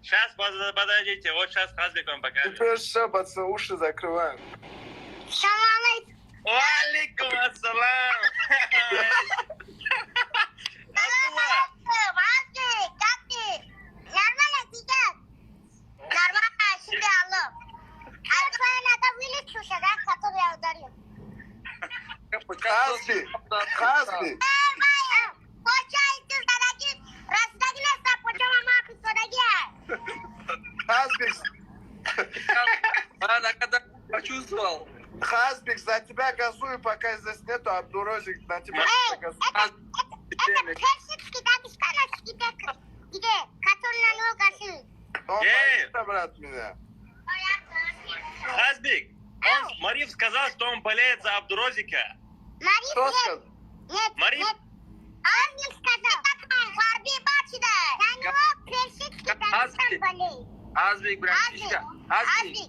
Сейчас, подождите, вот сейчас Хазбек вам покажет. Теперь все, пацаны, уши закрываем. Салам алейкум. Алейкум ассалам. Как ты? Нормально сейчас? Нормально, себе алло. А твоя надо вылечился, да, который я ударил? Хазбек. Получается, дорогие, раздали нас, почему мама дорогие? Хазбек. Она когда почувствовал. Хазбек, за тебя газую, пока здесь нету Абдурозик, на тебя газую. Это персидский дагестанский текст, где, который на него газует. Он боится, брат, меня. Хазбек, он, Мариф сказал, что он болеет за Абдурозика. Кто сказал? Нет, Мариф? нет. Армин сказал. Фарби Бачида. За него персидский дагестан болеет. Азбек, братишка. Азбек.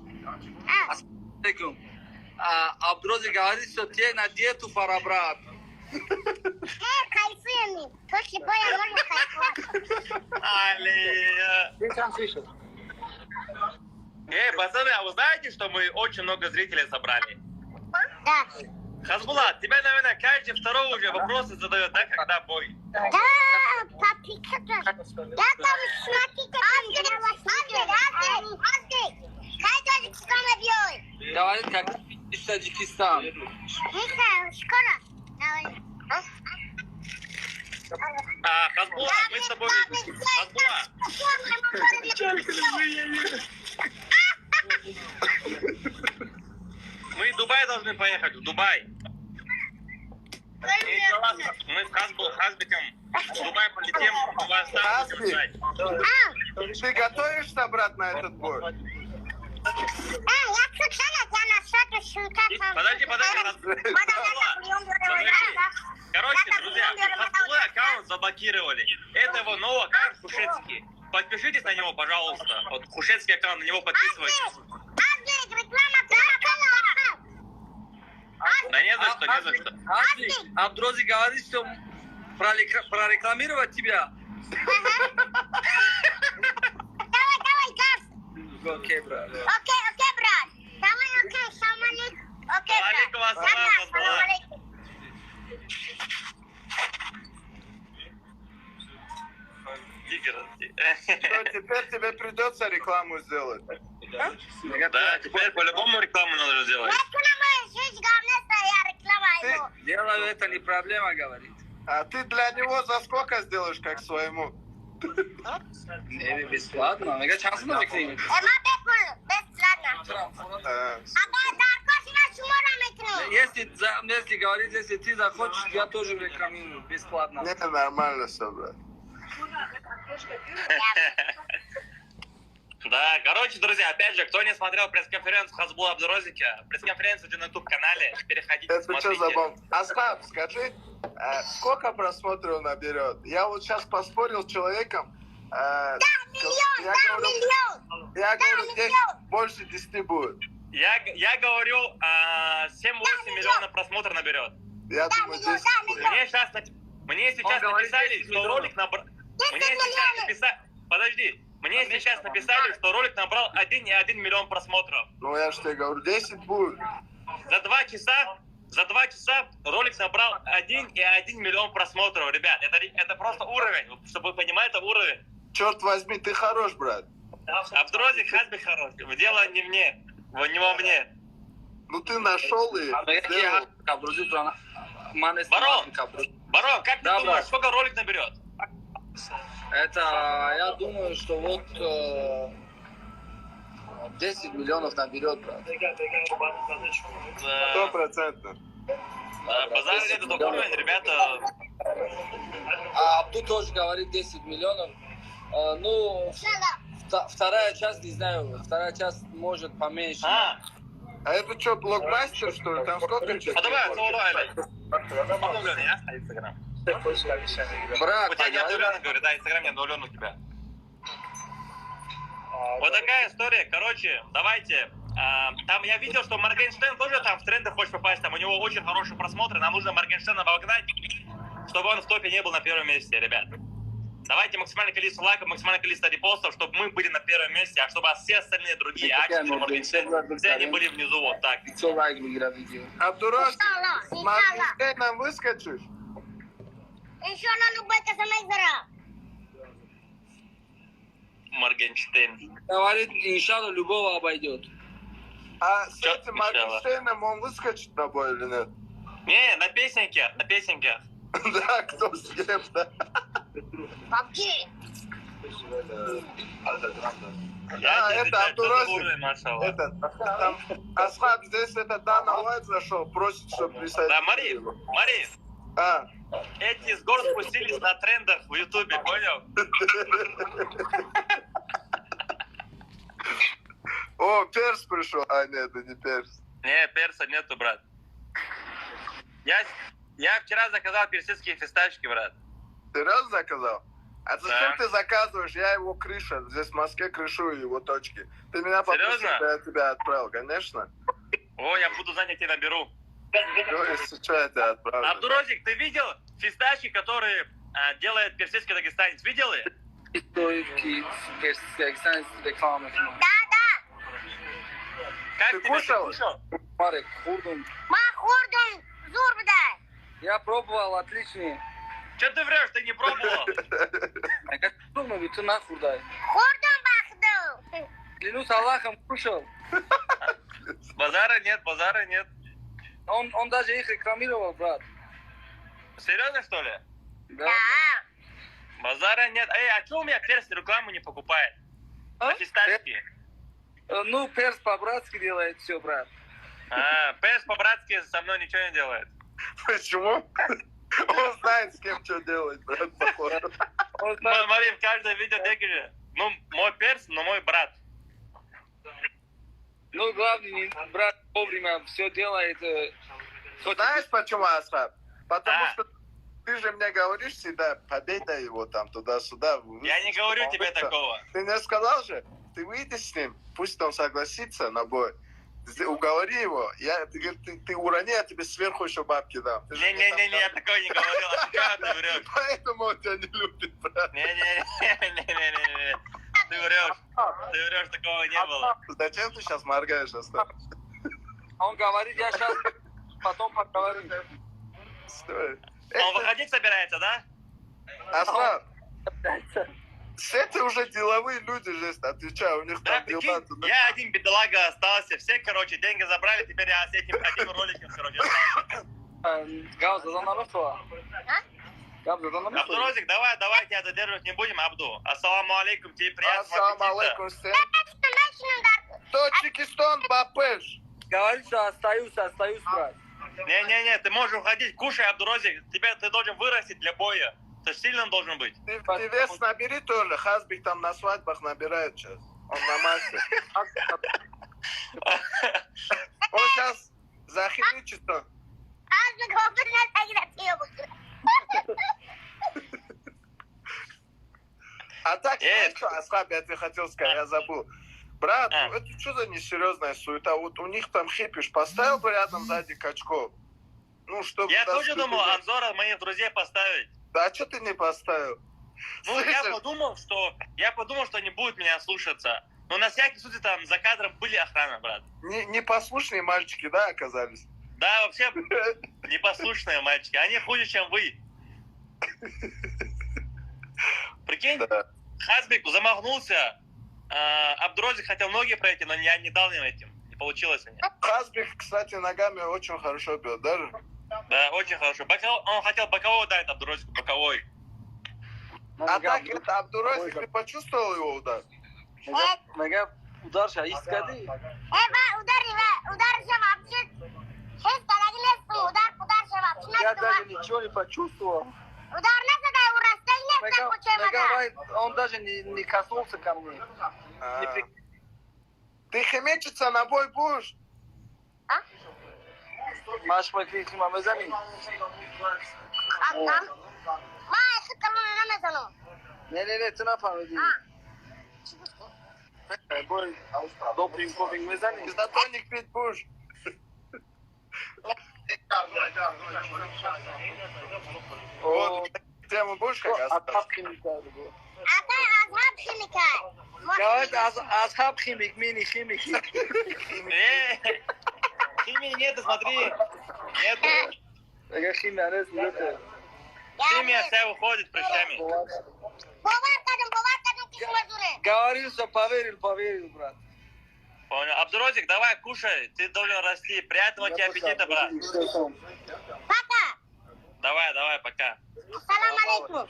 Алейкум. Абдурозик говорит, что тебе на диету пора, брат. Кайфуем. После боя можно кайфовать. Алия. Пацаны, а вы знаете, что мы очень много зрителей собрали? Да. Хазбулат, тебя, наверное, каждый второй уже вопросы задает, да, когда бой? Да, папика тоже. Я там смотрите, Азбек. Кай Таджикистана бьет. Говорит, как из Таджикистана. Не знаю, скоро. Давай. Хазбулат, мы с тобой... Хазбулат, мы в Дубай должны поехать, в Дубай. Мы с Хазбеком в Дубай полетим, у вас там будем ждать. Ты готовишься обратно на этот бой? Я случайно на что-то шутка. Подожди, Короче, друзья, Хазбулы аккаунт заблокировали. Это его новый аккаунт Хушецкий. Подпишитесь на него, пожалуйста. Вот Хушецкий аккаунт, на него подписывайтесь. Да не за что, не за что. Азбек, Абдурозик говорит, что прорекламировать тебя. Давай, газ. Окей, брат. Окей, брат. Давай, окей, салам алейкум. Окей, брат. Алейкум ассалам, Салам алейкум. Что, теперь тебе придется рекламу сделать? Да, теперь по-любому рекламу надо сделать. Делаю, это не проблема, говорит. А ты для него за сколько сделаешь, как своему? Не, бесплатно. Мне шанс на викрин. Если говорить, если ты захочешь, я тоже рекламирую бесплатно. Не, нормально все, брат. Да, короче, друзья, опять же, кто не смотрел пресс-конференцию Хазбула Абдурозика, пресс-конференцию уже на YouTube-канале, переходите, Это что за смотрите. бомб? Остап, скажи, сколько просмотров он наберет? Я вот сейчас поспорил с человеком. Миллион. Я говорю, здесь больше 10 будет. Я говорю, 7-8 миллионов просмотров наберет. Я думаю, 10 будет. Мне сейчас написали, что ролик набрал... Мне сейчас написали, что ролик набрал 1,1 миллион просмотров. Ну я же тебе говорю, 10 будет. За 2 часа ролик набрал 1,1 миллион просмотров, ребят. Это просто уровень, чтобы вы понимали, это уровень. Черт возьми, ты хорош, брат. Абдурозик, Хазбек хорош. Дело не мне, не во мне. Ну ты нашел и сделал. Барон, как ты думаешь, сколько ролик наберет? Это, я думаю, что вот 10 миллионов наберет, брат. 100%. Базар этот уровень, ребята. А Абду тоже говорит 10 миллионов. Ну, вторая часть, не знаю, вторая часть может поменьше. А это что, блокбастер, что ли? Там сколько частей? А давай, обновленный, я? Инстаграм. Брат, У тебя не обновленный, говорю, да, Инстаграм не обновлен у тебя. Вот такая история, короче, давайте. Там я видел, что Моргенштерн тоже там в тренды хочет попасть, там у него очень хорошие просмотры, нам нужно Моргенштерна обогнать, чтобы он в топе не был на первом месте, ребят. Давайте максимальное количество лайков, максимальное количество репостов, чтобы мы были на первом месте, а чтобы все остальные другие Ачи, Моргенштерн, все они были внизу вот так. 100 лайк выиграл видео. Абдурозик, Иншаллах, с иншаллах. Моргенштерном выскочишь? Иншаллах, любой касамай зара. Моргенштерн. Говорит, иншалла, любого обойдет. А с Чё, этим Мишела? Моргенштерном он выскочит на бой или нет? Не, на песенке, на песенке. Да, кто с кем, да. Бабки. Я это тебе отвечаю, Абдурозик. что ты уровень, машаллах. Этот, там, Асхаб, здесь это Дана Уайт зашел, просит, чтобы присоединить Да, Мари, его. Мари, А, эти с гор спустились на трендах в Ютубе, понял? о, Перс пришел. А, нет, это не Перс. Не, перса нету, брат. Я вчера заказал персидские фисташки, брат. Серьезно заказал? А зачем Да. ты заказываешь? Я его крыша. Здесь в Москве крышую его точки. Ты меня попросил, Серьезно? я тебя отправил, конечно. О, я буду знать, я тебя наберу. Ну, если что, я тебя отправлю. Абдурозик, ты видел фисташки, которые делает персидский дагестанец? Видел их? Историки, персидская реклама. Да, да. Как Ты тебе кушал? кушал? Марек, хурдун. Ма хурдун зур бдай. Я пробовал, отличный. Че ты врешь, ты не пробовал? А как думаю, ты нахуй дай. Хурдун бахду. Клянусь Аллахом, кушал. Базара нет. Он даже их рекламировал, брат. Серьезно, что ли? Да. Да. Базара нет. Эй, а что у меня перс рекламу не покупает? А? На фисташки. Ну, перс по-братски делает все, брат. Перс по-братски со мной ничего не делает. Почему? Он знает, с кем что делать, брат, походу. Он знает, Смотри, в каждом видео дегере. Ну, мой перс, но мой брат. ну, главный, брат вовремя все делает. Знаешь, почему, Асхаб? Потому А. что ты же мне говоришь всегда, победа его там туда-сюда. Я не говорю тебе Это. такого. Ты мне сказал же, ты выйди с ним, пусть он согласится на бой. Уговори его. Ты урони, я тебе сверху еще бабки дам. Ты же мне там Не-не-не, я такого не говорил. А ты что ты врешь? Поэтому он тебя не любит, брат. Не-не-не. Ты врешь, такого не было. Зачем ты сейчас моргаешь, Асхаб? он говорит, я сейчас потом поговорю. Стой. Он выходить собирается, да? Асхаб, все это уже деловые люди же, отвечаю, у них Да, там дела прикинь, туда. я один бедолага остался. Все, короче, деньги забрали, теперь я с этим одним роликом, короче, остался. Гауз, задан намысла. Гауз, задан намысла. Абдурозик, давай, тебя задерживать не будем, Абду. Ассаламу алейкум, тебе приятного Ассаламу аппетита. алейкум всем. Таджикистан, Бапеш. Говорит, что остаюсь, брат. Не, ты можешь уходить, кушай, Абдурозик. Ты должен вырастить для боя. Ты сильным должен быть. Ты вес набери тоже. Хазбик там на свадьбах набирает сейчас. Он на массе. Он сейчас захимичится. А так, знаешь что, Асхаб, я тебе хотел сказать, я забыл. Брат, это что за несерьезная суета? Вот у них там хипиш поставил бы рядом сзади качков. Ну, чтобы... Я тоже думал обзор моих друзей поставить. Да, а что ты не поставил? Ну, я Слышишь? подумал, что они будут меня слушаться. Но на всякий случай там за кадром были охрана, брат. Непослушные мальчики, да, оказались? Да, вообще непослушные мальчики. Они хуже, чем вы. Прикинь, Да. Хазбик замахнулся. Абдурозик хотел ноги пройти, но я не дал им этим. Не получилось у них. Хазбик, кстати, ногами очень хорошо бьет, даже. Да, очень хорошо. Он хотел боковой дать Абдурозику, боковой. А так, это Абдурозик, ты почувствовал его удар? Мега удар шаист кади. Я даже ничего не почувствовал. Он даже не коснулся ко мне. А. Ты химичиться на бой будешь? Маш маклики мамезами. Не, ты нафамеди. Бой, допинг мезани. Изотоник пить будешь? Вот, Тему будешь как Азхаб Асхаб? химикат был. Ата азхаб химика. Говорит, Азхаб химик, мини химик. Химии нету, смотри. Нету. Такая химия, она это. Химия вся уходит прыщами. Бовар kadın kısmazure. Говорил, что поверил, брат. Понял. Абдурозик, давай, кушай. Ты должен расти. Приятного тебе аппетита, брат. Paka. Давай, пока. Assalamu alaikum.